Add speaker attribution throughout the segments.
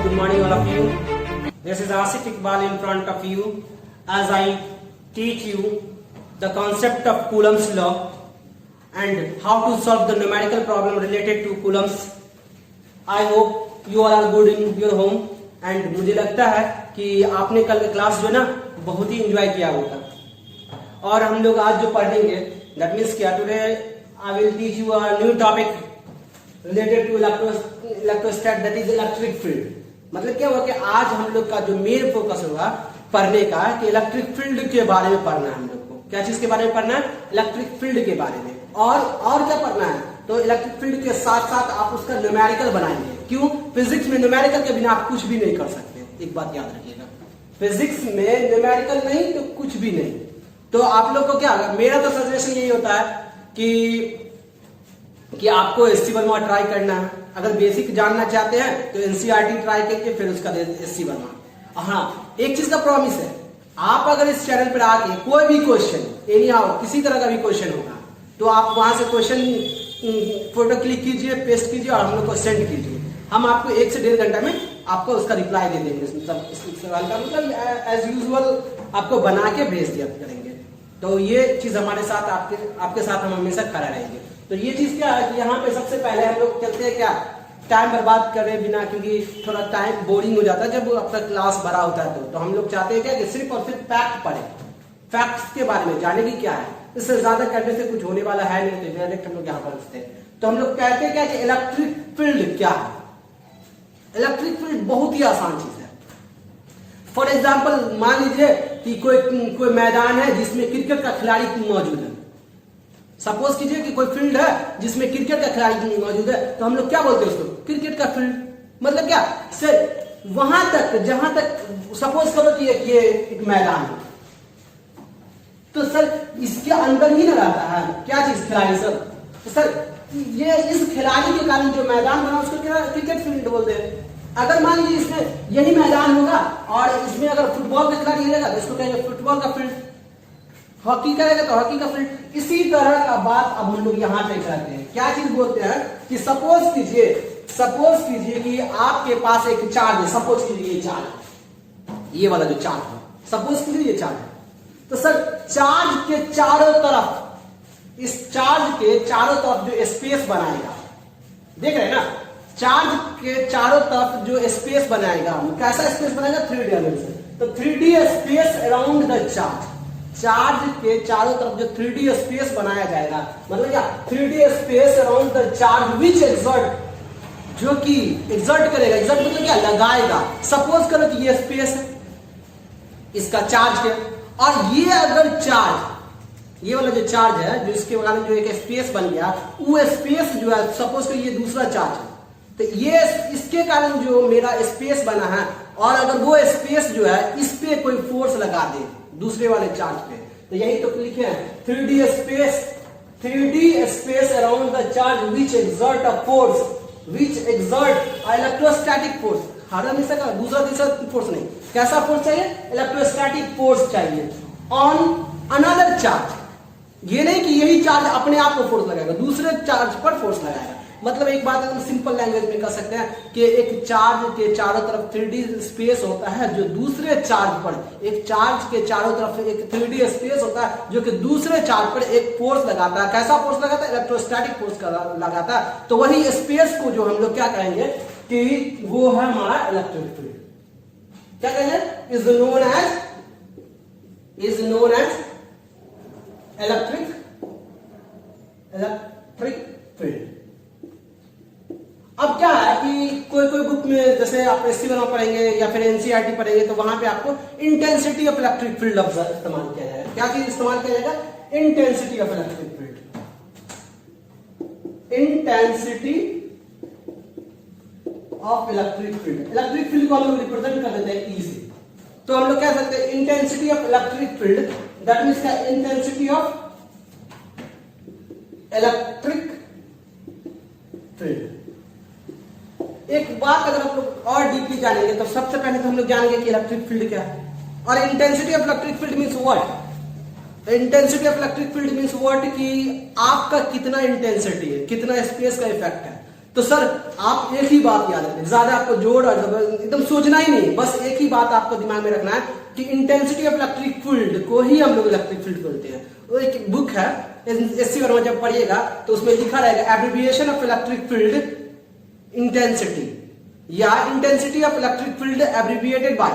Speaker 1: good morning all of you. This is Asif Iqbal in front of you as I teach you the concept of Coulomb's law and how to solve the numerical problem related to Coulomb's. I hope you all are good in your home and मुझे लगता है कि आपने कल का class जो ना बहुत ही एंजॉय किया होगा और हम लोग आज जो पढ़ेंगे दैट मीन्स क्या today I will teach you a new topic related to electrostat that is electric field. मतलब क्या हुआ कि आज हम लोग का जो मेन फोकस होगा पढ़ने का कि इलेक्ट्रिक फील्ड के बारे में पढ़ना है। हम लोग को क्या चीज के बारे में पढ़ना है? इलेक्ट्रिक फील्ड के बारे में। और क्या पढ़ना है? तो इलेक्ट्रिक फील्ड के साथ साथ आप उसका न्यूमेरिकल बनाएंगे। क्यों? फिजिक्स में न्यूमेरिकल के बिना आप कुछ भी नहीं कर सकते। एक बात याद रखिएगा, फिजिक्स में न्यूमेरिकल नहीं तो कुछ भी नहीं। तो आप लोग को क्या, मेरा तो सजेशन यही होता है कि आपको एससी वर्मा ट्राई करना है। अगर बेसिक जानना चाहते हैं तो एनसीईआरटी ट्राई करके फिर उसका एससी वर्मा। हाँ, एक चीज का प्रॉमिस है, आप अगर इस चैनल पर आके कोई भी क्वेश्चन एनी हाउ किसी तरह का भी क्वेश्चन होगा तो आप वहां से क्वेश्चन फोटो क्लिक कीजिए, पेस्ट कीजिए और हम लोग को सेंड कीजिए। हम आपको 1 से 1.5 घंटा में आपको उसका रिप्लाई दे देंगे। मतलब इस सवाल का मतलब एज यूजुअल आपको बना के भेज दिया करेंगे। तो ये चीज हमारे साथ आपके साथ हम हमेशा खड़ा रहेंगे। तो ये चीज क्या है कि यहाँ पे सबसे पहले हम लोग चलते हैं क्या, टाइम बर्बाद करे बिना, क्योंकि थोड़ा टाइम बोरिंग हो जाता है जब आपका क्लास बड़ा होता है। तो हम लोग चाहते हैं क्या कि सिर्फ और सिर्फ फैक्ट पढ़े, फैक्ट्स के बारे में जाने की क्या है। इससे ज्यादा करने से कुछ होने वाला है नहीं। तो डायरेक्ट हम लोग यहाँ पर उठते हैं। तो हम लोग कहते हैं क्या कि इलेक्ट्रिक फील्ड क्या है। इलेक्ट्रिक फील्ड बहुत ही आसान चीज है। फॉर एग्जाम्पल मान लीजिए कि कोई मैदान है जिसमें क्रिकेट का खिलाड़ी मौजूद है। सपोज कीजिए कि कोई फील्ड है जिसमें क्रिकेट का खिलाड़ी मौजूद है, तो हम लोग क्या बोलते हैं उसको? क्रिकेट का फील्ड। मतलब क्या सर, वहां तक जहां तक सपोज करो कि ये एक मैदान है, तो सर इसके अंदर ही ना रहता है क्या चीज? खिलाड़ी। सर तो सर ये इस खिलाड़ी के कारण जो मैदान बना उसको क्रिकेट फील्ड बोलते हैं। अगर मान लीजिए इसमें यही मैदान होगा और इसमें अगर फुटबॉल का खिलाड़ी रहेगा तो इसको कहेंगे फुटबॉल का फील्ड। हॉकी करेगा तो हॉकी का फील्ड। इसी तरह का बात अब हम लोग यहाँ पे करते हैं। क्या चीज बोलते हैं कि सपोज कीजिए कि आपके पास एक चार्ज है। सपोज कीजिए ये चार्ज, ये वाला जो चार्ज है, सपोज कीजिए ये चार्ज है। तो सर चार्ज के चारों तरफ, इस चार्ज के चारों तरफ जो स्पेस बनाएगा, देख रहे हैं ना, चार्ज के चारों तरफ जो स्पेस बनाएगा, कैसा स्पेस बनाएगा? 3D से। तो 3D space around the charge के चारों तरफ जो 3D स्पेस बनाया जाएगा, मतलब क्या 3D space around the charge which exert, जो कि एक्सर्ट करेगा। एक्सर्ट मतलब क्या? लगाएगा। सपोज करो कि ये स्पेस है इसका चार्ज के, और ये अगर चार्ज, ये वाला जो चार्ज है जो इसके कारण जो एक स्पेस बन गया, वो स्पेस जो है सपोज करो ये दूसरा चार्ज है, तो ये इसके कारण जो मेरा स्पेस बना है, और अगर वो स्पेस जो है इस पे कोई फोर्स लगा दे दूसरे वाले चार्ज पे, तो यही तो लिखे हैं 3D space around the charge which exert a force, which exert electrostatic force. हर हमेशा का दूसरा तीसरा फोर्स नहीं, कैसा फोर्स चाहिए? इलेक्ट्रोस्टैटिक फोर्स चाहिए ऑन अनदर चार्ज। ये नहीं कि यही चार्ज अपने आप को फोर्स लगाएगा, दूसरे चार्ज पर फोर्स लगाएगा। मतलब एक बात एकदम सिंपल लैंग्वेज में कह सकते हैं कि एक चार्ज के चारों तरफ 3D स्पेस होता है जो दूसरे चार्ज पर, एक चार्ज के चारों तरफ एक 3D स्पेस होता है जो कि दूसरे चार्ज पर एक फोर्स लगाता है। कैसा फोर्स लगाता है? इलेक्ट्रोस्टैटिक फोर्स लगाता है। तो वही स्पेस को जो हम लोग क्या कहेंगे कि वो है हमारा इलेक्ट्रिक फील्ड। क्या कहेंगे? Is known as electric field. अब क्या है कि कोई बुक में जैसे आप एससी वर्मा पढ़ेंगे या फिर एनसीईआरटी पढ़ेंगे तो वहां पे आपको इंटेंसिटी ऑफ इलेक्ट्रिक फील्ड लफ्ज इस्तेमाल किया जाएगा। क्या चीज इस्तेमाल किया जाएगा? Intensity of electric field. Intensity of electric field. Electric field को हम लोग रिप्रेजेंट कर देते हैं ई से। तो हम लोग कह सकते हैं intensity of electric field, that means का इंटेंसिटी ऑफ इलेक्ट्रिक फील्ड। एक बात अगर हम लोग और डीपली जानेंगे तो सबसे पहले तो हम लोग जानेंगे कि इलेक्ट्रिक फील्ड क्या है। और intensity of electric field means what? Intensity of electric field means what कि आपका कितना इंटेंसिटी है, कितना स्पेस का इफेक्ट है। तो सर आप एक ही बात याद रखें, ज्यादा आपको जोड़ और एकदम सोचना ही नहीं, बस एक ही बात आपको दिमाग में रखना है कि इंटेंसिटी ऑफ इलेक्ट्रिक फील्ड को ही हम लोग इलेक्ट्रिक फील्ड बोलते हैं। वो एक बुक है एससी वर्मा, जब पढ़िएगा तो उसमें लिखा रहेगा abbreviation of electric field intensity, या intensity of electric field abbreviated by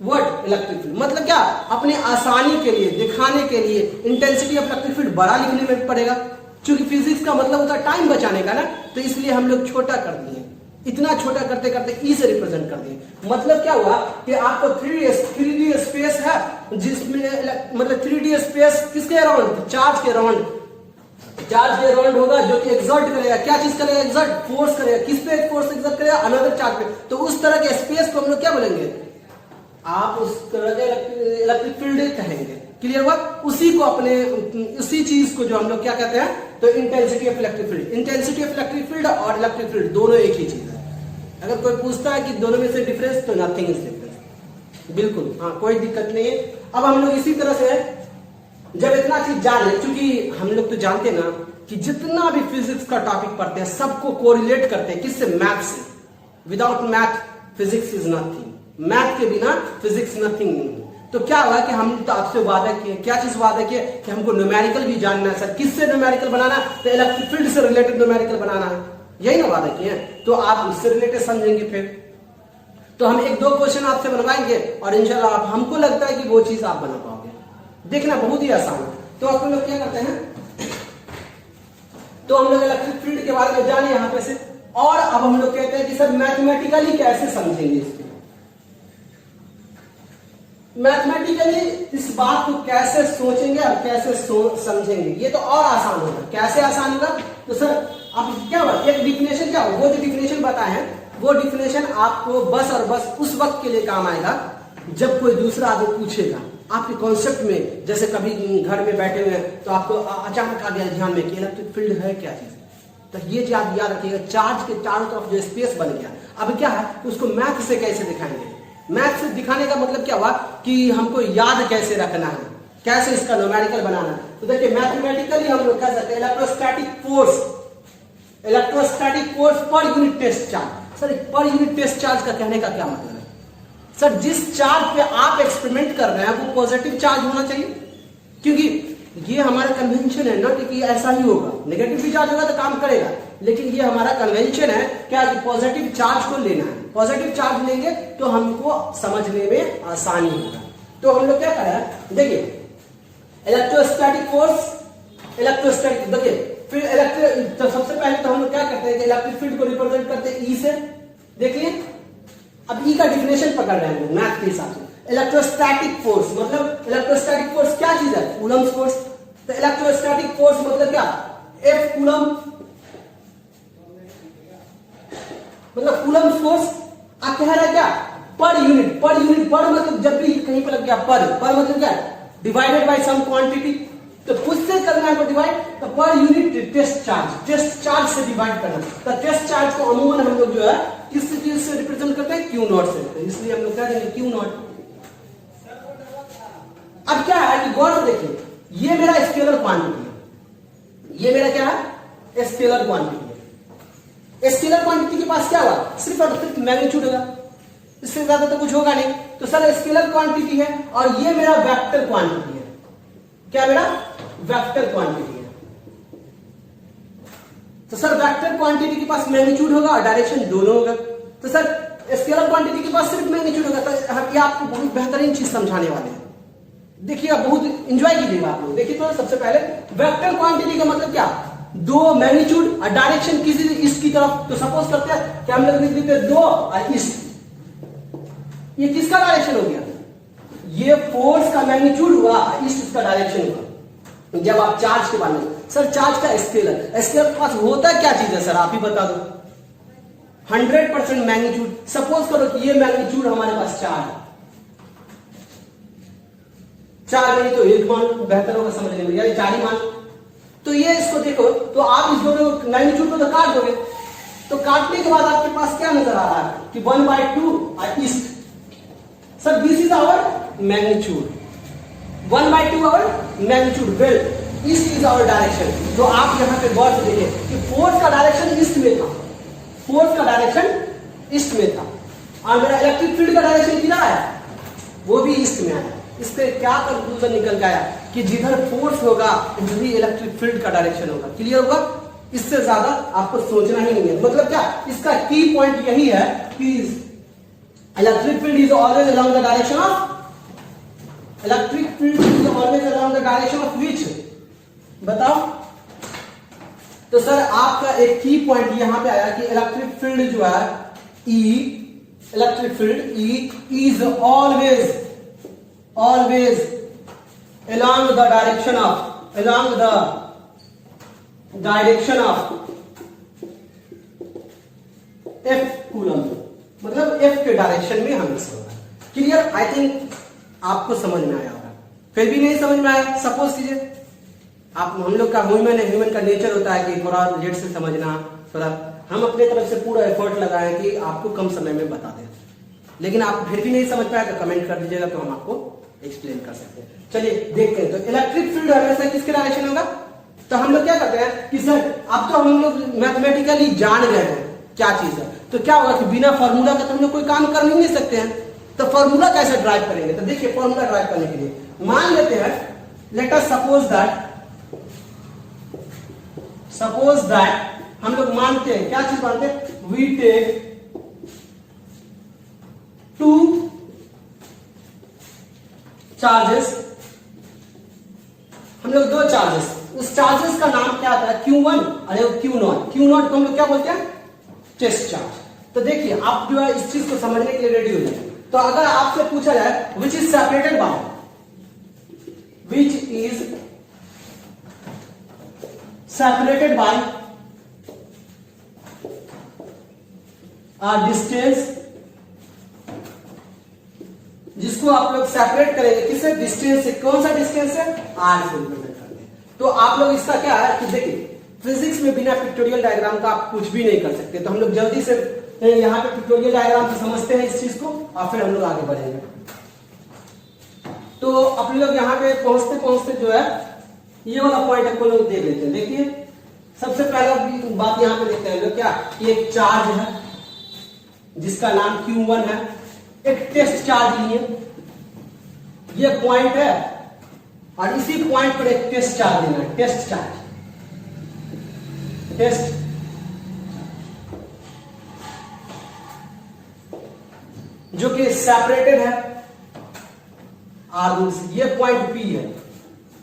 Speaker 1: word electric field. मतलब क्या, अपने आसानी के लिए दिखाने के लिए इंटेंसिटी ऑफ इलेक्ट्रिक फील्ड बड़ा लिखने में पड़ेगा, क्योंकि फिजिक्स का मतलब होता है टाइम बचाने का ना, तो इसलिए हम लोग छोटा कर दिए। इतना छोटा करते करते ई से रिप्रेजेंट कर दिए। मतलब क्या हुआ कि आपको 3D स्पेस है, जिसमें मतलब 3D स्पेस किसके अराउंड, चार्ज के अराउंड, चार्ज के अराउंड होगा जो कि एक्सर्ट करेगा, क्या चीज करेगा, एक्सर्ट फोर्स करेगा, किस पे फोर्स एक्सर्ट करेगा, अनदर चार्ज पे। तो उस तरह के स्पेस को हम लोग क्या बोलेंगे, आप उस तरह के इलेक्ट्रिक फील्ड कहेंगे। क्लियर हुआ? उसी को अपने उसी चीज को जो हम लोग क्या कहते हैं, तो intensity of electric field. Intensity of electric field और इलेक्ट्रिक फील्ड दोनों एक ही चीज है। अगर कोई पूछता है कि दोनों में से डिफरेंस, तो नथिंग इज डिफरेंस, बिल्कुल हाँ, कोई दिक्कत नहीं है। अब हम लोग इसी तरह से जब इतना चीज जान ले, क्योंकि हम लोग तो जानते हैं ना कि जितना भी फिजिक्स का टॉपिक पढ़ते हैं सबको कोरिलेट करते हैं किससे, मैथ से। Without math physics is nothing, math के बिना फिजिक्स नथिंग नहीं। तो क्या हुआ कि हम तो आपसे वादा किए, क्या चीज वादा किए कि हमको न्यूमेरिकल भी जानना है। सर किससे न्यूमेरिकल बनाना, तो इलेक्ट्रिक फील्ड से रिलेटेड न्यूमेरिकल बनाना है, यही ना वादा किए। तो आप उससे रिलेटेड समझेंगे। फिर तो हम एक दो क्वेश्चन आपसे बनवाएंगे और इंशाल्लाह आप, हमको लगता है कि वो चीज आप बना पाओगे। देखना बहुत ही आसान है। तो आप लोग क्या करते हैं, तो हम लोग इलेक्ट्रिक फील्ड के बारे में जाने यहां पे से, और अब हम लोग कहते हैं कि सर मैथमेटिकली कैसे समझेंगे इसको, मैथमेटिकली इस बात को कैसे सोचेंगे और कैसे समझेंगे, ये तो और आसान होगा। कैसे आसान होगा, तो सर आप क्या होगा, एक डिफिनेशन क्या होगा, वो जो डिफिनेशन बताए हैं वो डिफिनेशन आपको बस और बस उस वक्त के लिए काम आएगा जब कोई दूसरा आदमी पूछेगा आपके कॉन्सेप्ट में। जैसे कभी घर में बैठे हुए हैं तो आपको अचानक आ गया ध्यान में कि इलेक्ट्रिक फील्ड है क्या चीज, तो ये चीज आप याद रखिएगा। चार्ज के चारों तरफ जो स्पेस बन गया, अब क्या है उसको मैथ से कैसे दिखाएंगे। मैथ से दिखाने का मतलब क्या हुआ कि हमको याद कैसे रखना है, कैसे इसका न्यूमेरिकल बनाना है। तो देखिए मैथमेटिकली हम लोग कह सकते हैं electrostatic force per unit test charge. Sir per unit test charge का कहने का क्या मतलब है, सर जिस चार्ज पे आप एक्सपेरिमेंट कर रहे हैं वो पॉजिटिव चार्ज होना चाहिए, क्योंकि ये हमारा कन्वेंशन है ना कि ऐसा ही होगा। नेगेटिव भी चार्ज होगा तो काम करेगा, लेकिन ये हमारा कन्वेंशन है क्या कि पॉजिटिव चार्ज को लेना है। पॉजिटिव चार्ज लेंगे तो हमको समझने में आसानी होगा। तो हम लोग क्या कर रहे हैं, देखिए इलेक्ट्रोस्टैटिक फोर्स, इलेक्ट्रोस्टैटिक, देखिए फिर तो सबसे पहले तो हम लोग क्या करते हैं कि इलेक्ट्रिक फील्ड को रिप्रेजेंट करते हैं ई से। देखिए अब ई का डिफिनेशन पकड़ रहे हैं मैथ के हिसाब से। इलेक्ट्रोस्टैटिक फोर्स मतलब, इलेक्ट्रोस्टैटिक फोर्स क्या चीज है, कूलम्स फोर्स। तो इलेक्ट्रोस्टैटिक फोर्स मतलब क्या, एफ कूलम, मतलब कूलम्स फोर्स। आप कह रहे हैं क्या, पर यूनिट, पर यूनिट, पर मतलब जब भी कहीं पर लग गया पर मतलब क्या, डिवाइडेड बाय सम क्वांटिटी। तो उससे करना है डिवाइड, तो पर यूनिट टेस्ट चार्ज से डिवाइड करना। तो टेस्ट चार्ज को अमूमन हम लोग जो है किस चीज से रिप्रेजेंट करते हैं, क्यू नॉट से, इसलिए हम लोग कह देंगे क्यू नॉट। अब क्या है कि गौर से देखिए, ये मेरा स्केलर क्वांटिटी है, ये मेरा क्या है, स्केलर क्वांटिटी है। स्केलर क्वांटिटी के पास क्या हुआ, सिर्फ और सिर्फ मैग्नीट्यूड होगा, इससे ज्यादा तो कुछ होगा नहीं। तो सर स्केलर क्वांटिटी है और ये मेरा वेक्टर क्वांटिटी है। क्या मेरा वेक्टर क्वांटिटी है। तो सर वेक्टर क्वांटिटी के पास मैग्नीट्यूड होगा और डायरेक्शन दोनों होगा। तो सर स्केलर क्वांटिटी के पास सिर्फ मैग्नीट्यूड होगा। तो ये आपको बहुत बेहतरीन चीज समझाने वाले हैं, देखिए बहुत एंजॉय कीजिएगा आप लोग। देखिए तो सबसे पहले वेक्टर क्वांटिटी का मतलब क्या, दो मैग्नीट्यूड और डायरेक्शन किसी ईस्ट की तरफ। तो सपोज करते हैं कि हम लोग लिख देते हैं 2 और ईस्ट, ये किसका डायरेक्शन हो गया, ये फोर्स का मैग्नीट्यूड हुआ, ईस्ट का डायरेक्शन हुआ। जब आप चार्ज के बारे में, सर चार्ज का स्केलर, स्केलर के पास होता क्या चीज है सर, आप ही बता दो। 100% मैग्नीट्यूड। सपोज करो कि ये मैग्नीट्यूड हमारे पास 4 है, 4 नहीं तो 1 मान लो, बेहतर होगा समझने में, यानी 4 ही मान। तो ये इसको देखो, तो आप इस दोनों मैग्नीट्यूड को तो काट दोगे, तो काटने के बाद आपके पास क्या नजर आ रहा है कि 1/2 और east. Sir this is our magnitude, 1/2 our magnitude, well east is our direction. तो आप यहां पे गौर से देखिए कि फोर्स का डायरेक्शन ईस्ट में था, फोर्स का डायरेक्शन ईस्ट में था और मेरा इलेक्ट्रिक फील्ड का डायरेक्शन किधर आया, वो भी ईस्ट में आया। इससे क्या कंक्लूजन निकल के आया कि जिधर फोर्स होगा उधर ही इलेक्ट्रिक फील्ड का डायरेक्शन होगा। क्लियर होगा? इससे ज्यादा आपको सोचना ही नहीं है। मतलब क्या, इसका की पॉइंट यही है कि electric field is always along the direction of which, बताओ। तो सर आपका एक की पॉइंट यहां पे आया कि इलेक्ट्रिक फील्ड जो है E, electric field E is always along the direction of F coulomb, मतलब F के डायरेक्शन में हमेशा होगा। क्लियर? आई थिंक आपको समझ में आया होगा। फिर भी नहीं समझ में आया, सपोज कीजिए आप, हम लोग का ह्यूमन का नेचर होता है कि थोड़ा लेट से समझना, थोड़ा हम अपने तरफ से पूरा एफर्ट लगाएं कि आपको कम समय में बता दें। लेकिन आप फिर भी नहीं समझ पाए तो कमेंट कर दीजिएगा, तो हम आपको एक्सप्लेन कर सकते हैं। चलिए देखते हैं। तो इलेक्ट्रिक फील्ड हमेशा किसके डायरेक्शन होगा? तो हम लोग क्या करते हैं कि सर अब तो हम लोग मैथमेटिकली जान गए हैं क्या चीज है, तो क्या होगा कि बिना फॉर्मूला का तो हम लोग कोई काम कर नहीं सकते हैं। तो फॉर्मूला कैसे ड्राइव करेंगे? तो देखिए फॉर्मूला ड्राइव करने के लिए मान लेते हैं, लेट अस सपोज दैट हम लोग मानते हैं, क्या चीज मानते हैं, वी टेक टू चार्जेस, हम लोग दो चार्जेस, उस चार्जेस का नाम क्या आता है, Q1 और Q0। Q0 को हम लोग क्या बोलते हैं, टेस्ट चार्ज। तो देखिए आप जो है इस चीज को समझने के लिए रेडी हो जाए। तो अगर आपसे पूछा जाए which is separated by distance, जिसको आप लोग सेपरेट करेंगे किससे, डिस्टेंस से। कौन सा डिस्टेंस है, R से रिप्रेजेंट करते हैं। तो आप लोग इसका क्या है कि देखिए फिजिक्स में बिना पिक्टोरियल डायग्राम का आप कुछ भी नहीं कर सकते। तो हम लोग जल्दी से यहाँ पे पिक्टोरियल डायग्राम से समझते हैं इस चीज को और फिर हम लोग आगे बढ़ेंगे। तो अपने लोग यहाँ पे पहुंचते पहुंचते जो है ये वाला पॉइंट आपको लोग देख लेते हैं। देखिए सबसे पहला बात यहाँ पे देखते हैं लोग क्या, एक चार्ज है जिसका नाम Q1 है, एक टेस्ट चार्ज लिए, ये पॉइंट है और इसी पॉइंट पर एक टेस्ट चार्ज लेना है, टेस्ट चार्ज, टेस्ट जो कि सेपरेटेड है R से। ये पॉइंट P है।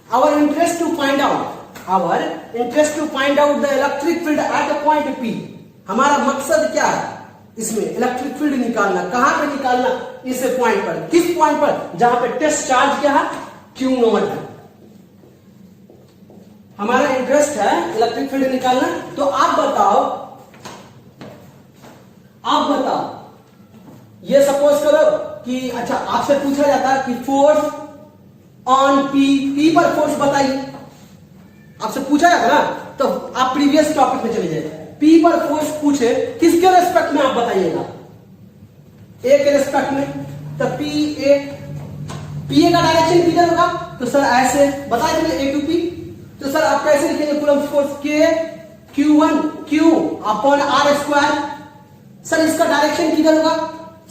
Speaker 1: Our interest to find out the electric field at a point P। हमारा मकसद क्या है इसमें, इलेक्ट्रिक फील्ड निकालना। कहां पे निकालना, इस पॉइंट पर। किस पॉइंट पर, जहां पे टेस्ट चार्ज क्या है, Q0 है। हमारा इंटरेस्ट है इलेक्ट्रिक फील्ड निकालना। तो आप बताओ ये सपोज करो कि अच्छा आपसे पूछा जाता है कि फोर्स ऑन P पर फोर्स बताइए, आपसे पूछा जाता ना, तो आप प्रीवियस टॉपिक में चले जाइए। P पर फोर्स पूछे किसके रेस्पेक्ट में आप बताइएगा, A के रेस्पेक्ट में। तो PA का डायरेक्शन किधर होगा, तो सर ऐसे बताए थे A टू P। तो सर आप कैसे लिखेंगे coulomb force, K Q1 Q upon R square. Sir इसका डायरेक्शन किधर होगा,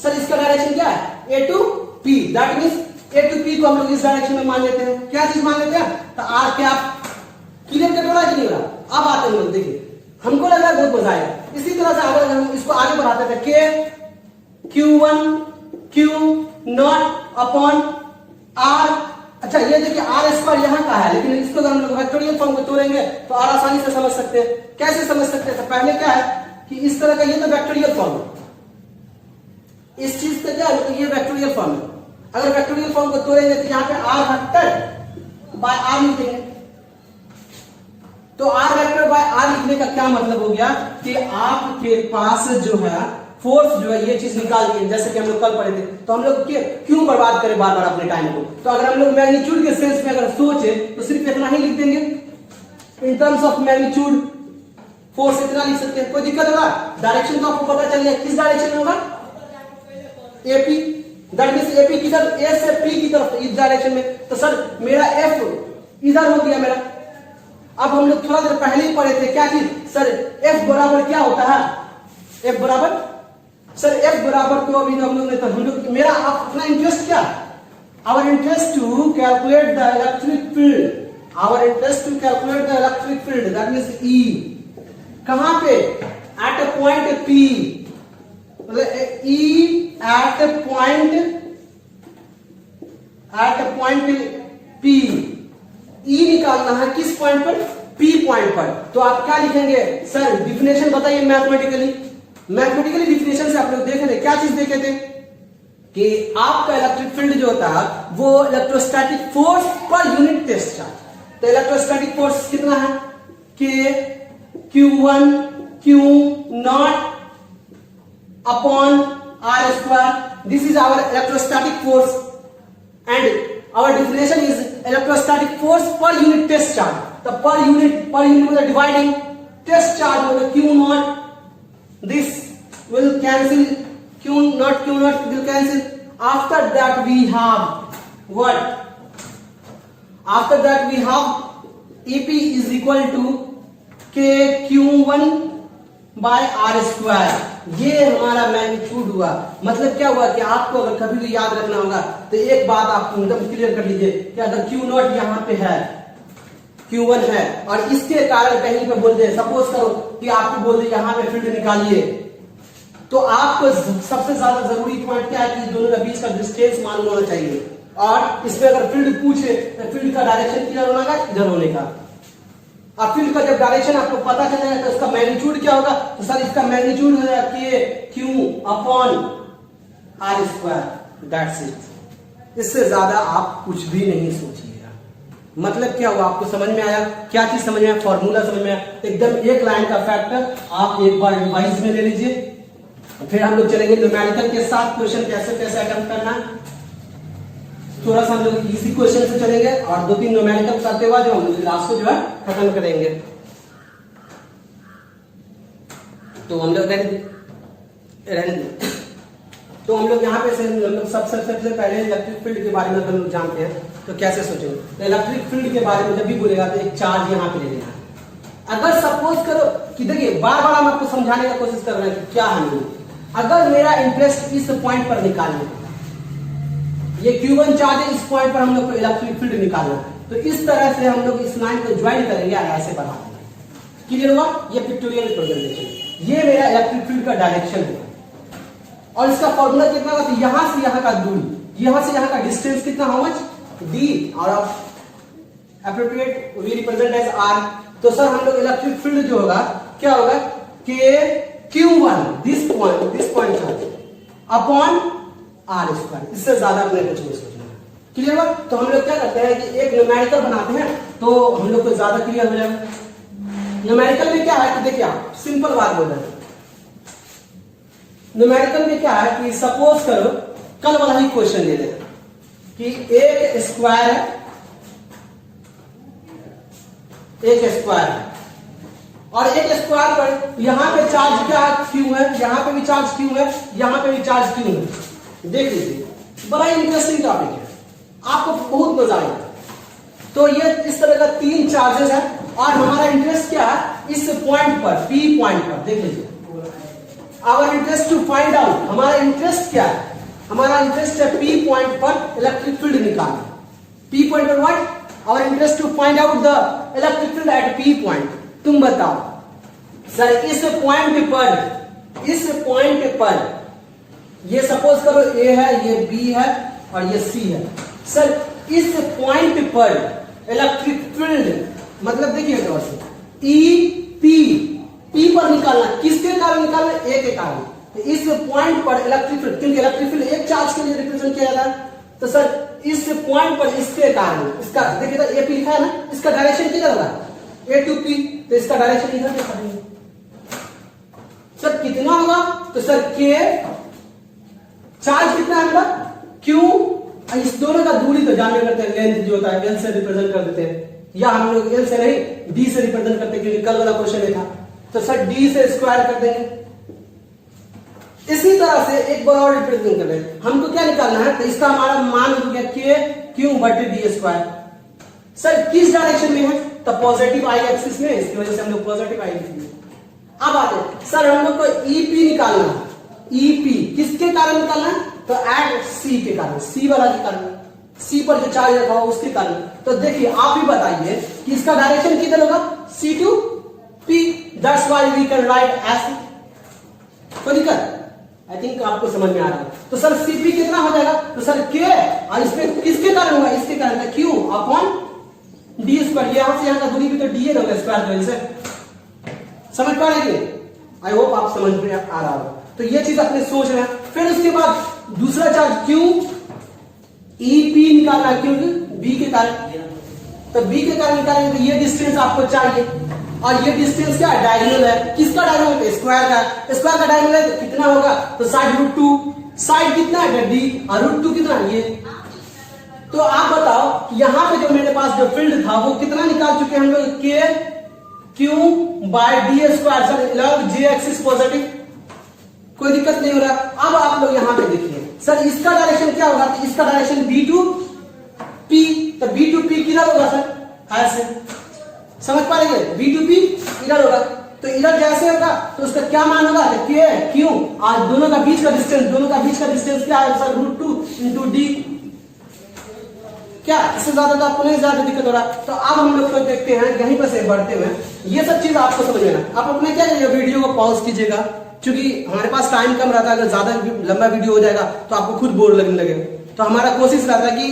Speaker 1: सर इसका डायरेक्शन क्या है, A to P। That means A to P को हम लोग इस डायरेक्शन में मान लेते हैं। क्या चीज मान लेते हैं, तो R कैप। क्लियर कर रहा है कि नहीं हो रहा? अब आते हैं लोग, देखिए हमको लग रहा है बहुत मजा आएगा। इसी तरह से अगर हम इसको आगे बढ़ाते थे, K Q1 Q0 upon R। अच्छा ये देखिए R स्क्वायर यहां का है, लेकिन इसको अगर हम लोग वेक्टोरियल फॉर्म में तोड़ेंगे तो और आसानी से समझ सकते हैं। कैसे समझ सकते हैं, तो पहले क्या है कि इस तरह का, ये तो वेक्टोरियल फॉर्म है, इस चीज का क्या है, तो ये वेक्टोरियल फॉर्म है। अगर वेक्टोरियल फॉर्म को तोड़ेंगे तो यहाँ पे R वेक्टर बाय R लिखेंगे। तो R वेक्टर बाय R लिखने का क्या मतलब हो गया कि आपके पास जो है फोर्स जो है ये चीज निकाल दी, जैसे कि हम लोग कल पढ़े थे। तो हम लोग क्यों बर्बाद करें बार बार अपने टाइम को। तो अगर हम लोग मैग्नीट्यूड के सेंस में अगर सोचे तो सिर्फ इतना ही लिख देंगे, in terms of magnitude force इतना लिख सकते हैं। कोई दिक्कत होगा, डायरेक्शन तो आपको पता चल गया किस डायरेक्शन में होगा, AP। दैट मींस AP किधर, A से P की तरफ, इस डायरेक्शन में। तो सर मेरा F इधर हो गया मेरा। अब हम लोग थोड़ा देर पहले ही पढ़े थे क्या चीज, सर F बराबर क्या होता है, F बराबर, सर F बराबर तो अभी हम लोग ने, तो हम लोग, मेरा अपना इंटरेस्ट क्या, our interest to calculate the electric field, our interest to calculate the electric field, that means E, कहां पे, एट अ पॉइंट P, मतलब E at a point P, E निकालना है किस पॉइंट पर, P पॉइंट पर। तो आप क्या लिखेंगे, सर डिफिनेशन बताइए मैथमेटिकली, मैथमेटिकली डिफिनेशन से आप लोग देखे थे, क्या चीज देखे थे कि आपका इलेक्ट्रिक फील्ड जो होता है वो electrostatic force per unit test charge. तो इलेक्ट्रोस्टैटिक फोर्स कितना है, K Q1 Q not upon R square, this is our electrostatic force and our definition is electrostatic force per unit test charge. The per unit मतलब dividing test charge मतलब Q naught, this will cancel, Q naught will cancel. After that we have what, after that we have EP is equal to K Q1 by R square। ये हमारा magnitude हुआ। मतलब क्या हुआ कि आपको अगर कभी भी याद रखना होगा तो एक बात आप एकदम क्लियर कर लीजिए कि अगर Q नॉट यहाँ पे है, Q1 है और इसके कारण कहीं पे बोल दे, सपोज करो कि आपको बोल दे यहाँ पे फील्ड निकालिए, तो आपको सबसे ज्यादा जरूरी पॉइंट क्या है कि दोनों के बीच का डिस्टेंस मालूम होना चाहिए। और इसमें अगर फील्ड पूछे तो फील्ड का डायरेक्शन किधर होना का, इधर होने का। अब फील्ड का जब डायरेक्शन आपको पता चल जाएगा तो इसका मैग्नीट्यूड क्या होगा, तो सर इसका मैग्नीट्यूड हो जाएगा K Q upon R square, that's it. इससे ज्यादा आप कुछ भी नहीं सोचिएगा। मतलब क्या हुआ, आपको समझ में आया, क्या चीज समझ में आया, फॉर्मूला समझ में आया, एकदम एक लाइन का फैक्टर आप एक बार रिवाइज में ले लीजिए। फिर हम लोग चलेंगे न्यूमेरिकल के साथ, क्वेश्चन कैसे कैसे अटेम्प्ट करना है। थोड़ा सा हम लोग इजी क्वेश्चन से चलेंगे और 2-3 न्यूमेरिकल करते हुए जो हम लोग क्लास को जो है खत्म करेंगे। तो हम लोग तो हम लोग यहाँ पे से हम लोग सबसे पहले इलेक्ट्रिक फील्ड के बारे में हम लोग जानते हैं, तो कैसे सोचेंगे। तो इलेक्ट्रिक फील्ड के बारे में जब भी बोलेगा तो एक चार्ज यहाँ पे ले लेना है। अगर सपोज करो कि देखिए बार बार हम आपको समझाने का कोशिश कर रहे हैं कि क्या है, अगर मेरा इंटरेस्ट इस पॉइंट पर निकालने, ये Q1 चार्ज है, इस पॉइंट पर हम लोग को इलेक्ट्रिक फील्ड निकालना है, तो इस तरह से हम लोग इस लाइन को ज्वाइन करेंगे और ऐसे बढ़ा देंगे। क्लियर हुआ, ये पिक्टोरियल रिप्रेजेंटेशन, ये मेरा इलेक्ट्रिक फील्ड का डायरेक्शन है। और इसका फॉर्मूला कितना होगा, तो यहां से यहां का दूरी, यहां से यहां का डिस्टेंस कितना, हाउ मच, D, और appropriate we represent as R। तो सर हम लोग इलेक्ट्रिक फील्ड जो होगा क्या होगा, K Q1 this point upon R square, इससे ज्यादा अपने कुछ नहीं सोचना है। क्लियर हुआ। तो हम लोग क्या करते हैं कि एक न्यूमेरिकल बनाते हैं तो हम लोग को ज्यादा क्लियर हो जाएगा। न्यूमेरिकल में क्या है कि देखिए आप सिंपल बात बोल रहे हैं, न्यूमेरिकल में क्या है कि सपोज करो कल वाला ही क्वेश्चन ले लें कि एक स्क्वायर है, एक स्क्वायर है और एक स्क्वायर पर यहां पे चार्ज क्या Q है, यहां पे भी चार्ज Q है, यहां पे भी चार्ज Q है। देख लीजिए बड़ा इंटरेस्टिंग टॉपिक है, आपको बहुत मजा आएगा। तो ये इस तरह का 3 चार्जेस है और हमारा इंटरेस्ट क्या है, इस पॉइंट पर P पॉइंट पर। देख लीजिए our interest to find out, हमारा इंटरेस्ट क्या है, हमारा इंटरेस्ट है P पॉइंट पर इलेक्ट्रिक फील्ड निकालना। P पॉइंट पर what, our interest to find out the electric field at P point. तुम बताओ सर इस पॉइंट पर ये सपोज करो A है, ये B है और ये C है। सर इस पॉइंट पर इलेक्ट्रिक फील्ड मतलब देखिए P पर निकालना, किसके कारण निकालना, A के कारण। तो इस पॉइंट पर इलेक्ट्रिक फील्ड, क्योंकि इलेक्ट्रिक फील्ड एक चार्ज के लिए रिप्रेजेंट किया जाता है, तो सर इस पॉइंट पर इसके कारण, इसका देखिए तो AP लिखा है ना, इसका डायरेक्शन किधर होगा, A to P, तो इसका डायरेक्शन इधर देखा देंगे। सर कितना होगा, तो सर K चार्ज कितना है मेरा Q, इस दोनों का दूरी तो जानने करते हैं, लेंथ जो होता है L से रिप्रेजेंट कर देते हैं, या हम लोग L से नहीं D से रिप्रेजेंट करते हैं क्योंकि कल वाला क्वेश्चन में था। तो सर D से स्क्वायर कर देंगे। इसी तरह से एक बार और रिप्रेजेंट कर रहे हैं, हमको क्या निकालना है, तो इसका हमारा मान हो गया K Q बटे D स्क्वायर। सर किस डायरेक्शन में है, तो पॉजिटिव I एक्सिस में, इसकी वजह से हम लोग पॉजिटिव I लिखेंगे। अब आते हैं सर हम लोग को ईपी निकालना है। ईपी किसके कारण निकालना है? तो एट सी के कारण, सी वाला के कारण, सी पर जो चार्ज रखा हुआ उसके कारण। तो देखिए आप ही बताइए कि इसका डायरेक्शन किधर होगा? C to P, that's why we can write S. कोई दिक्कत? आई थिंक आपको समझ में आ रहा है। तो सर सीपी कितना हो जाएगा? तो सर के, और इसमें किसके कारण होगा? इसके कारण था क्यू अपॉन डी स्क्वायर। यहां से यहां का दूरी भी तो डी होगा स्क्वायर की वजह से। समझ पा रहे हैं? आई होप आप समझ में आ रहा होगा। तो ये चीज अपने सोच रहे हैं। फिर उसके बाद दूसरा चार्ज क्यू ईपी निकालना है, क्योंकि बी के कारण। तो बी के कारण निकालेंगे तो ये डिस्टेंस आपको चाहिए, और ये डिस्टेंस क्या है? डायगोनल है। किसका डायगोनल है? स्क्वायर का। स्क्वायर का डायगोनल है तो कितना होगा? तो साइड रूट टू। साइड कितना है? डी, और रूट टू कितना है? ये। तो आप बताओ कि यहां पे जो मेरे पास जो फील्ड था वो कितना निकाल चुके हैं हम लोग? K Q by D square. Sir लॉग जे एक्सिस पॉजिटिव, कोई दिक्कत नहीं हो रहा। अब आप लोग यहां पे देखिए सर इसका डायरेक्शन क्या होगा? तो इसका डायरेक्शन बी टू पी। तो बी टू पी किधर होगा सर? ऐसे। समझ पा रहे हैं? बी टू पी इधर होगा। तो इधर जैसे होगा तो उसका क्या मान होगा? के क्यू, और दोनों का बीच का डिस्टेंस क्या है sir? Root two into D. क्या इससे ज्यादा तो आपको नहीं ज्यादा दिक्कत हो रहा? तो अब हम लोग देखते हैं यहीं पर से बढ़ते हुए, ये सब चीज आपको समझ में ना। आप अपने क्या करिए, वीडियो को पॉज कीजिएगा, क्योंकि हमारे पास टाइम कम रहता है। अगर ज्यादा लंबा वीडियो हो जाएगा तो आपको खुद बोर लगने लगेगा। तो हमारा कोशिश रहता है कि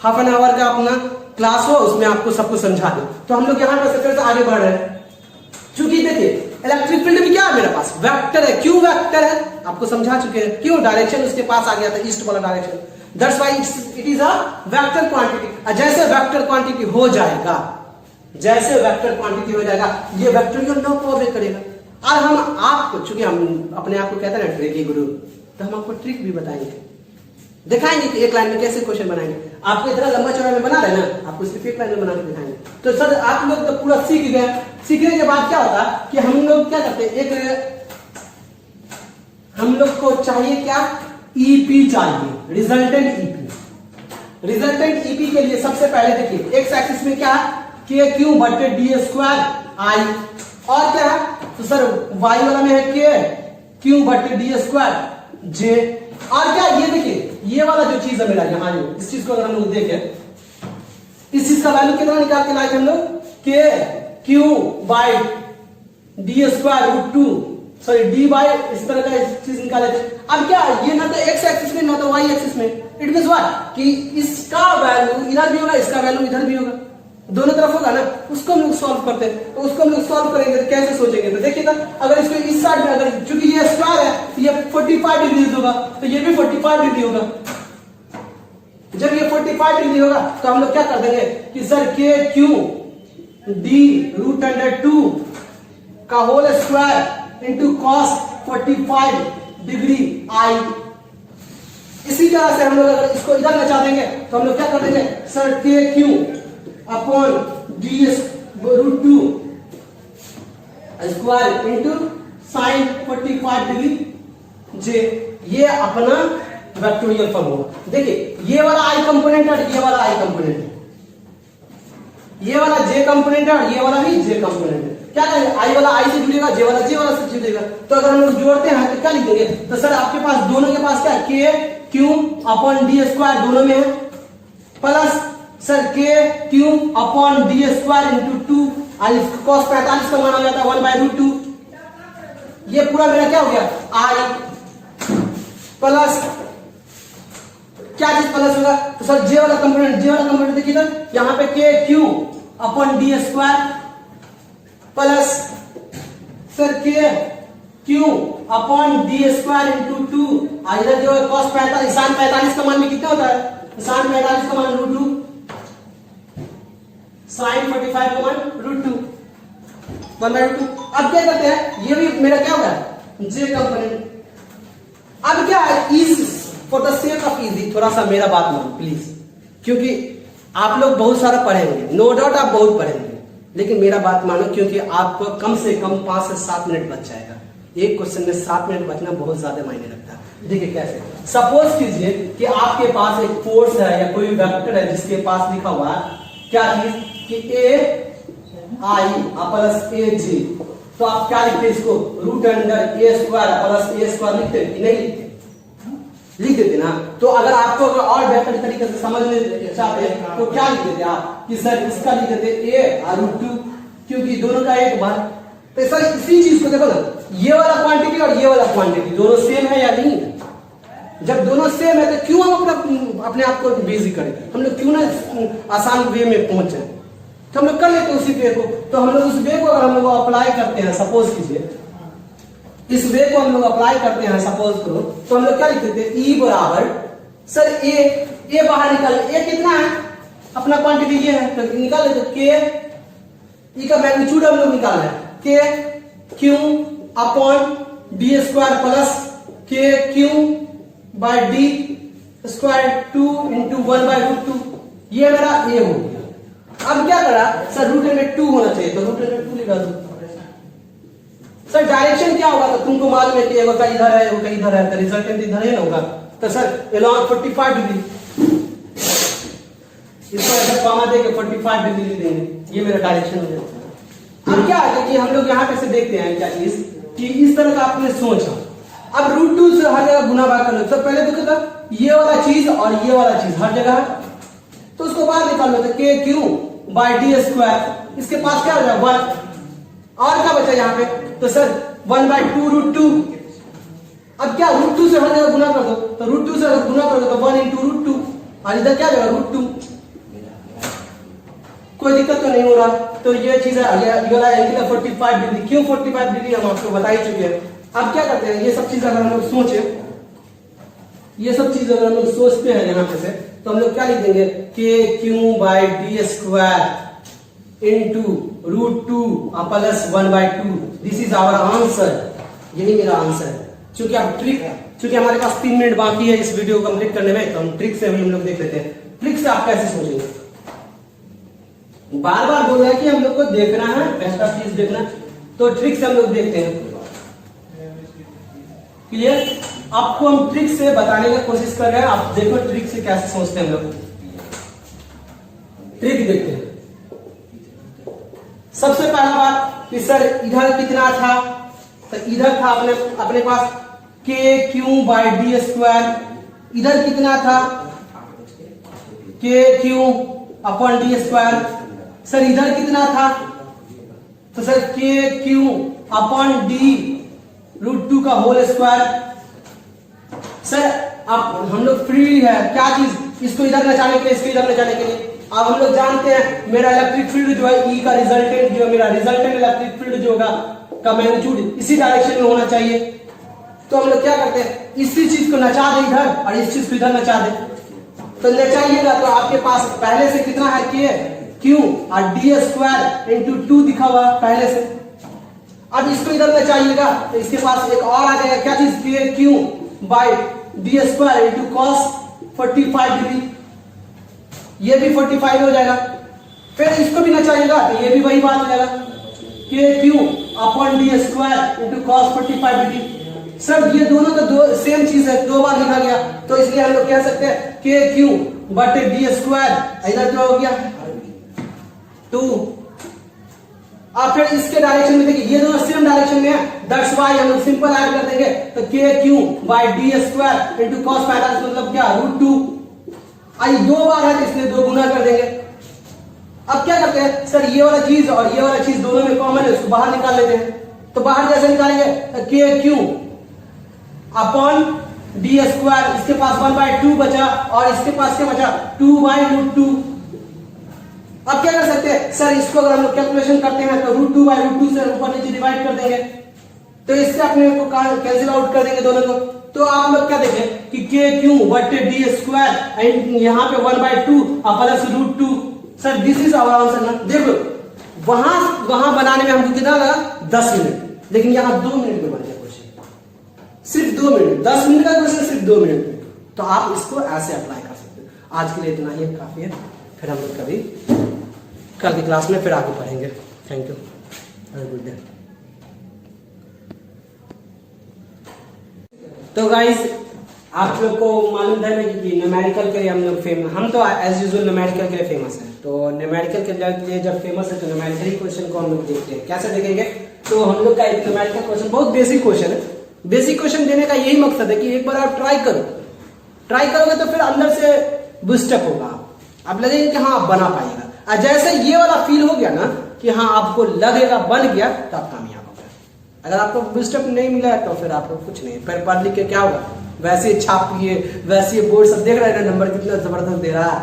Speaker 1: हाफ एन आवर का अपना क्लास हो, उसमें आपको सब कुछ समझा दे। तो हम लोग यहाँ पर फिर से आगे बढ़ रहे हैं। क्योंकि देखिए इलेक्ट्रिक फील्ड भी क्या है मेरे पास? वेक्टर है। क्यों वेक्टर है? आपको समझा चुके हैं। क्यों? डायरेक्शन उसके पास आ गया था, ईस्ट वाला direction. That's why it is a vector quantity. जैसे वेक्टर क्वांटिटी हो जाएगा, ये वेक्टोरियल लॉ को ऑबे करेगा। और हम आपको, चूंकि हम अपने आप को कहते हैं ना ट्रिकी गुरु, तो हम आपको ट्रिक भी बताएंगे, दिखाएंगे कि एक लाइन में कैसे क्वेश्चन बनाएंगे। आपको इतना लंबा चौड़ा में बना रहे ना, आपको सिर्फ एक लाइन में बना के दिखाएंगे। तो सर आप लोग तो पूरा सीख गए। सीखने के बाद क्या होता है कि हम लोग क्या करते हैं, हम लोग को चाहिए क्या? ईपी चाहिए, रिजल्टेंट ईपी। रिजल्टेंट ईपी के लिए सबसे पहले देखिए एक्स एक्सिस में क्या है? के क्यू बटे डी स्क्वायर आई, और क्या है? तो सर वाई वाला में है के क्यू बटे डी स्क्वायर जे, और क्या? ये देखिए ये वाला जो चीज है मेरा यहाँ, इस चीज को अगर हम लोग देखें, इस चीज का वैल्यू कितना निकाल के लाए हम लोग? K Q by D square root two, sorry D by, इस तरह का चीज निकाले थे। अब क्या ये ना तो एक्स एक्सिस में ना तो वाई एक्सिस में, इट मींस व्हाट कि इसका वैल्यू इधर भी होगा, इसका वैल्यू इधर भी होगा, दोनों तरफ होगा ना। उसको हम लोग सॉल्व करते हैं। तो उसको हम लोग सॉल्व करेंगे तो कैसे सोचेंगे? तो देखिएगा, अगर इसको इस साइड में, अगर चूंकि ये स्क्वायर है तो ये 45 डिग्री होगा, तो ये भी 45 डिग्री होगा। जब ये 45 डिग्री होगा तो हम लोग क्या कर देंगे कि sir K Q D root under 2 का whole square into cos 45 degree आई। इसी तरह से हम लोग अगर इसको इधर बचा देंगे तो हम लोग क्या कर देंगे? Sir K Q upon D root 2 square into sine 45 degree J. ये अपना वेक्टोरियल फॉर्म होगा। देखिए ये वाला आई कंपोनेंट है, ये वाला आई कंपोनेंट है, ये वाला जे कंपोनेंट है, और ये वाला भी जे कंपोनेंट है। क्या करेंगे? आई वाला आई से जुड़ेगा, जे वाला से जुड़ेगा। तो अगर हम लोग जोड़ते हैं तो क्या लिख देंगे? तो सर आपके पास दोनों के पास क्या है? K Q upon D square दोनों में है, plus sir K Q upon D square into 2, cos 45 का मान आ जाता है 1 बाय रूट 2। ये पूरा मेरा क्या हो गया? आई प्लस क्या चीज प्लस होगा? तो सर जे वाला कंपोनेंट देखिए ना, यहां पे K Q upon D square plus sir K Q upon D square into 2, इधर जो है कॉस 45, साइन 45 का मान भी कितना होता है? साइन 45 का मान रूट 2, साइन 45 का मान रूट 2 1 बाय रूट 2। अब क्या करते हैं? ये भी मेरा क्या होगा? जे कंपोनेंट। अब क्या है? Is for the sake of easy, थोड़ा सा मेरा बात मानो प्लीज, क्योंकि आप लोग बहुत सारा पढ़ेंगे, नो डाउट आप बहुत पढ़ेंगे, लेकिन मेरा बात मानो, क्योंकि आपको कम से कम 5 से 7 मिनट बच जाएगा। एक क्वेश्चन में 7 मिनट बचना बहुत ज्यादा मायने रखता है। देखिए कैसे, सपोज कीजिए कि आपके पास एक फोर्स है या कोई वेक्टर है जिसके पास लिखा हुआ है क्या चीज कि ए आई प्लस ए जी तो आप क्या लिखते इसको, रूट अंडर ए स्क्वायर प्लस ए स्क्वायर लिखते कि नहीं लिखते, लिख देते ना। तो अगर आपको अगर और बेहतर तरीके से समझने चाहते हैं तो क्या लिख देते आप कि सर इसका लिख देते ए और रूट 2, क्योंकि दोनों का एक बार। तो सर इसी चीज को देखो ना, ये वाला क्वांटिटी और ये वाला क्वांटिटी दोनों सेम है या नहीं, जब दोनों सेम है तो क्यों हम अपने आप को बिजी करें, हम लोग क्यों ना आसान वे में पहुंचे, तो हम लोग कर लेते उसी वे को। तो हम लोग उस वे को अगर हम लोग अप्लाई करते हैं, सपोज कीजिए इस वे को हम लोग अप्लाई करते हैं, सपोज करो, तो हम लोग क्या लिख देते हैं, ई बराबर सर ए बाहर निकाल, ए कितना है अपना क्वांटिटी ये है, तो निकाल लेते के ई का मैग्नीट्यूड हम लोग निकालना है, K Q upon D square plus K Q by D square 2 into 1/√2, ये मेरा ए हो गया। अब क्या करा सर, रूट में 2 होना चाहिए, तो रूट में 2 लिखा दो। सर डायरेक्शन क्या होगा, तो तुमको मालूम है कि एगो का इधर है एगो का इधर है, तो रिजल्टेंट इधर ही ना होगा। तो सर along 45 डिग्री, इसको ऐसा कॉमा देके 45 डिग्री देंगे, ये मेरा डायरेक्शन हो जाएगा। अब क्या है कि हम लोग यहाँ पे से देखते हैं क्या चीज कि इस तरह का आपने सोचा, अब √2 से हर जगह गुना भाग कर लो। तो पहले देखो तो ये वाला चीज और ये वाला चीज हर जगह है, तो उसको बाहर निकाल लो, तो K Q by D square, इसके पास क्या हो जाएगा 1, और क्या बचा यहाँ पे, तो सर 1/2√2। अब क्या √2 से हर जगह गुना कर दो, तो √2 से अगर गुना कर दो तो 1 इंटू √2, और इधर क्या जाएगा √2, कोई दिक्कत तो नहीं हो रहा। तो ये चीज है, ये वाला एंगल है 45 डिग्री, क्यों 45 डिग्री हम आपको बता ही चुके हैं। अब क्या करते हैं, ये सब चीज अगर हम लोग सोचे, ये सब चीज अगर हम लोग सोचते हैं यहाँ पे से, तो हम लोग क्या लिख देंगे, K Q by D square into √2 plus 1/2, this is our answer, यही मेरा आंसर है। चूंकि आप चूंकि हमारे पास 3 मिनट बाकी है इस वीडियो को कंप्लीट करने में, तो हम ट्रिक से हम लोग देख लेते हैं। ट्रिक से आप कैसे सोचेंगे, बार बार बोल रहा है कि हम लोग को देखना है, एक्स्ट्रा चीज देखना, तो ट्रिक से हम लोग देखते हैं। क्लियर, आपको हम ट्रिक से बताने की कोशिश कर रहे हैं, आप देखो ट्रिक से कैसे सोचते हैं हम लोग। ट्रिक देखते हैं। सबसे पहला बात कि सर इधर कितना था, तो इधर था अपने पास के क्यू बाय डी स्क्वायर, इधर कितना था के Q upon D square, sir इधर कितना था, तो sir K Q upon D √2 का होल स्क्वायर। सर अब हम लोग फ्री है, क्या चीज, इसको इधर न जाने के लिए, इसको इधर न जाने के लिए। अब हम लोग जानते हैं मेरा इलेक्ट्रिक फील्ड जो है, ई का रिजल्टेंट जो है, मेरा रिजल्टेंट इलेक्ट्रिक फील्ड जो होगा का मैग्नीट्यूड इसी डायरेक्शन में होना चाहिए। तो हम लोग क्या करते हैं, इसी चीज को नचा दे इधर और इस चीज को इधर नचा दे, तो नचाइएगा तो आपके पास पहले से कितना है, के क्यू और डी स्क्वायर इंटू 2 दिखा हुआ पहले से। अब इसको इधर नचाइएगा तो इसके पास एक और आ जाएगा, क्या चीज, K Q by D square into cos 45 degree, ये भी 45 हो जाएगा। फिर इसको भी नचाइएगा तो ये भी वही बात हो जाएगा, के Q upon D square into cos 45 degree. Sir ये दोनों तो दो सेम चीज है, 2 बार लिखा गया, तो इसलिए हम लोग कह सकते हैं के क्यू बटे डी स्क्वायर, इधर जो हो गया 2। अब फिर इसके डायरेक्शन में देखिए, ये दोनों सेम डायरेक्शन में है, दैट्स व्हाई हम लोग सिंपल ऐड कर देंगे, तो K Q by D square into cos 45 मतलब क्या, √2। आई 2 बार है तो इसलिए 2 गुना कर देंगे। अब क्या करते हैं, सर ये वाला चीज और ये वाला चीज दोनों में कॉमन है, उसको बाहर निकाल लेते हैं। तो बाहर कैसे निकालेंगे, के क्यू अपॉन डी स्क्वायर, इसके पास 1/2 बचा और इसके पास क्या बचा, 2/√2। अब क्या कर सकते हैं, सर इसको अगर हम लोग कैलकुलेशन करते हैं तो √2/√2 से ऊपर नीचे डिवाइड कर देंगे, तो इससे अपने को कैंसिल आउट कर देंगे दोनों को। तो आप लोग क्या देखें कि के क्यू बटे डी स्क्वायर एंड यहाँ पे 1/2 plus √2, sir this is our answer ना। देखो वहां बनाने में हमको कितना लगा, 10 मिनट, लेकिन यहाँ 2 मिनट में बन गया क्वेश्चन, सिर्फ 2 मिनट, 10 मिनट का क्वेश्चन सिर्फ 2 मिनट में। तो आप इसको ऐसे अप्लाई कर सकते हो। आज के लिए इतना ही काफी है, फिर हम लोग कभी कल की क्लास में फिर आगे पढ़ेंगे। Thank you, have a good day. तो गाइस आप लोग को मालूम है कि न्यूमेरिकल के लिए हम लोग फेमस, हम तो एज यूजुअल न्यूमेरिकल के लिए फेमस है। तो न्यूमेरिकल के लिए जब फेमस है तो न्यूमेरिकल क्वेश्चन को हम लोग देखते हैं। कैसे देखेंगे, तो हम लोग का एक न्यूमेरिकल क्वेश्चन बहुत बेसिक क्वेश्चन है। बेसिक क्वेश्चन देने का यही मकसद है कि एक बार आप ट्राई करो, ट्राई करोगे तो फिर अंदर से बूस्टअप होगा, आप लगेगा कि हाँ आप बना पाएगा। और जैसे ये वाला फील हो गया ना कि हाँ आपको लगेगा बन गया, तो आप कामयाब हो गए। अगर आपको बूस्टअप नहीं मिला तो फिर आपको कुछ नहीं, फिर पढ़ लिख के क्या होगा, वैसे छापिए, वैसे बोर्ड सब देख रहे हैं नंबर कितना जबरदस्त दे रहा है,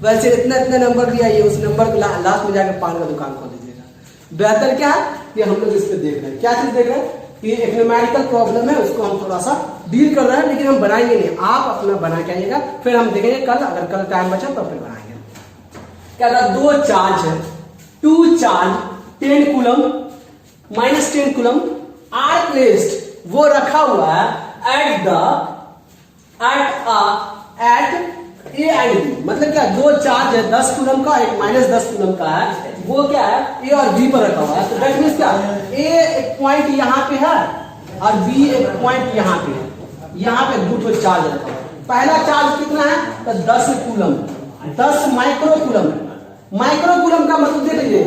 Speaker 1: वैसे इतना इतना नंबर दिया, ये उस नंबर को लास्ट में जाकर पान का दुकान खोल दीजिएगा। बेहतर क्या है कि हम लोग इस पे देख रहे हैं, क्या चीज देख रहे हैं कि एक न्यूमेरिकल प्रॉब्लम है, उसको हम थोड़ा सा डील कर रहे हैं, लेकिन हम बनाएंगे नहीं, आप अपना बना के आइएगा, फिर हम देखेंगे कल, अगर कल टाइम बचा तो फिर बनाएंगे। क्या था, दो चार्ज है, two charge 10 coulomb minus 10 coulomb are placed, वो रखा हुआ है एट ए एंड बी। मतलब क्या, दो चार्ज है 10 कूलम का, एक माइनस 10 कूलम का है, वो क्या है ए और बी पर रखा हुआ है। तो दैट मींस क्या, ए एक पॉइंट यहाँ पे है और बी एक पॉइंट यहाँ पे है, यहाँ पे दो चार्ज रखा हुआ है। पहला चार्ज कितना है, तो 10 coulomb, 10 micro coulomb. Micro coulomb का मतलब देख लीजिए,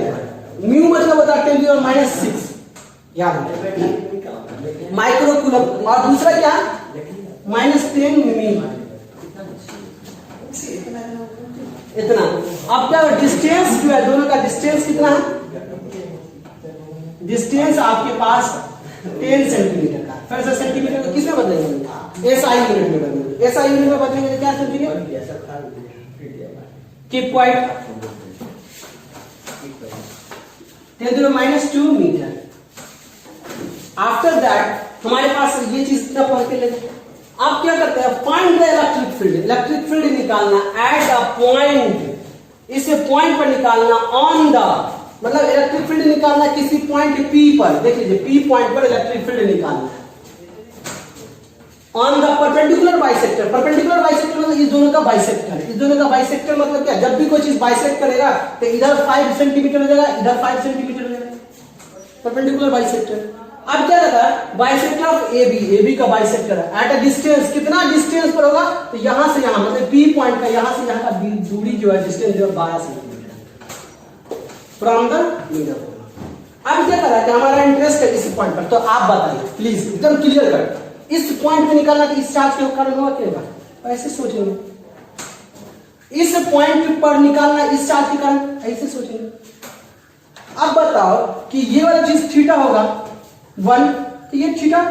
Speaker 1: म्यू मतलब होता है 10⁻⁶, याद है माइक्रो कूलम। और दूसरा क्या, -10 म्यू, इतना। अब क्या, डिस्टेंस जो है दोनों का, डिस्टेंस कितना है, डिस्टेंस आपके पास 10 सेंटीमीटर का। फिर से सेंटीमीटर को किसमें बदलेंगे, एसआई यूनिट में बदलेंगे। एसआई यूनिट में बदलेंगे तो क्या समझिए, keep quiet, 10⁻² metre. After that हमारे पास ये चीज इतना पढ़ के लेते, आप क्या करते हैं, find the electric field. Electric field निकालना एट अ पॉइंट, इसे पॉइंट पर निकालना, ऑन द, मतलब इलेक्ट्रिक फील्ड निकालना किसी पॉइंट P पर। देख लीजिए P पॉइंट पर इलेक्ट्रिक फील्ड निकालना on the perpendicular bisector. Perpendicular bisector मतलब इस दोनों का बाइसेक्टर। इस दोनों का बाइसेक्टर मतलब क्या, जब भी कोई चीज बाइसेक्ट करेगा तो इधर 5 सेंटीमीटर हो जाएगा, इधर 5 सेंटीमीटर हो जाएगा, परपेंडिकुलर बाइसेक्टर। अब क्या रहता है, बाइसेक्टर ऑफ ए बी का बाइसेक्टर है एट अ डिस्टेंस, कितना डिस्टेंस पर होगा, तो यहां से यहां, मतलब बी पॉइंट का यहां से यहां का दूरी जो है, डिस्टेंस जो है 12 सेंटीमीटर फ्रॉम द मिडल। अब क्या करा कि हमारा इंटरेस्ट है इस पॉइंट पर, तो आप बताइए प्लीज एकदम क्लियर कर, इस पॉइंट पे निकालना कि इस चार्ज के कारण होगा क्या होगा, ऐसे सोचेंगे। इस पॉइंट पर निकालना इस चार्ज के कारण, ऐसे सोचेंगे। अब बताओ कि ये वाला चीज थीटा होगा 1, तो ये थीटा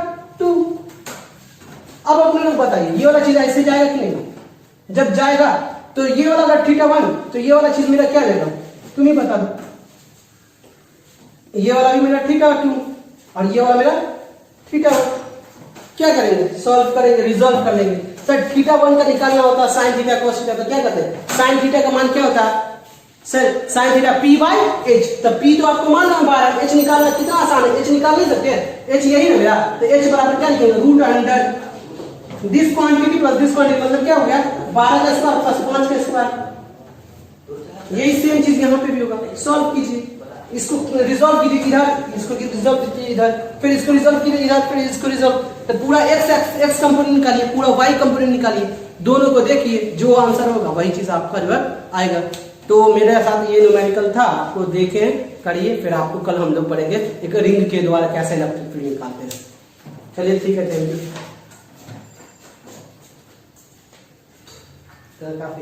Speaker 1: 2। अब अपने लोग बताइए ये वाला चीज ऐसे जाएगा कि नहीं, जब जाएगा तो ये वाला अगर थीटा 1, तो ये वाला चीज मेरा क्या लेगा, तुम ही बता दो। ये वाला भी मेरा थीटा 2 और ये वाला मेरा थीटा 1। क्या करेंगे, सॉल्व करेंगे, रिजॉल्व कर लेंगे। सर थीटा 1 का निकालना होता है साइन थीटा कोस थीटा, तो क्या करते हैं, साइन थीटा का मान क्या होता है सर, साइन थीटा P/H। तो P तो आपको मान लो 12, H निकालना कितना आसान है, H निकाल नहीं सकते, H यही ना मेरा, तो H बराबर क्या लिखेंगे, √under this quantity plus this quantity, मतलब क्या हो गया 12 का स्क्वायर प्लस 5 का स्क्वायर। यही सेम चीज यहाँ पे भी होगा। सॉल्व कीजिए, इसको रिजॉल्व कीजिए इधर, इसको रिजॉल्व कीजिए इधर, फिर इसको रिजॉल्व कीजिए इधर, फिर इसको रिजॉल्व, तो पूरा x कंपोनेंट निकालिए, पूरा y कंपोनेंट निकालिए, दोनों को देखिए, जो आंसर होगा वही चीज आपका जो है आएगा। तो मेरे साथ ये न्यूमेरिकल था, आपको देखें करिए, फिर आपको कल हम लोग पढ़ेंगे एक रिंग के द्वारा कैसे इलेक्ट्रिक फील्ड निकालते हैं। चलिए ठीक है, थैंक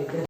Speaker 1: यू।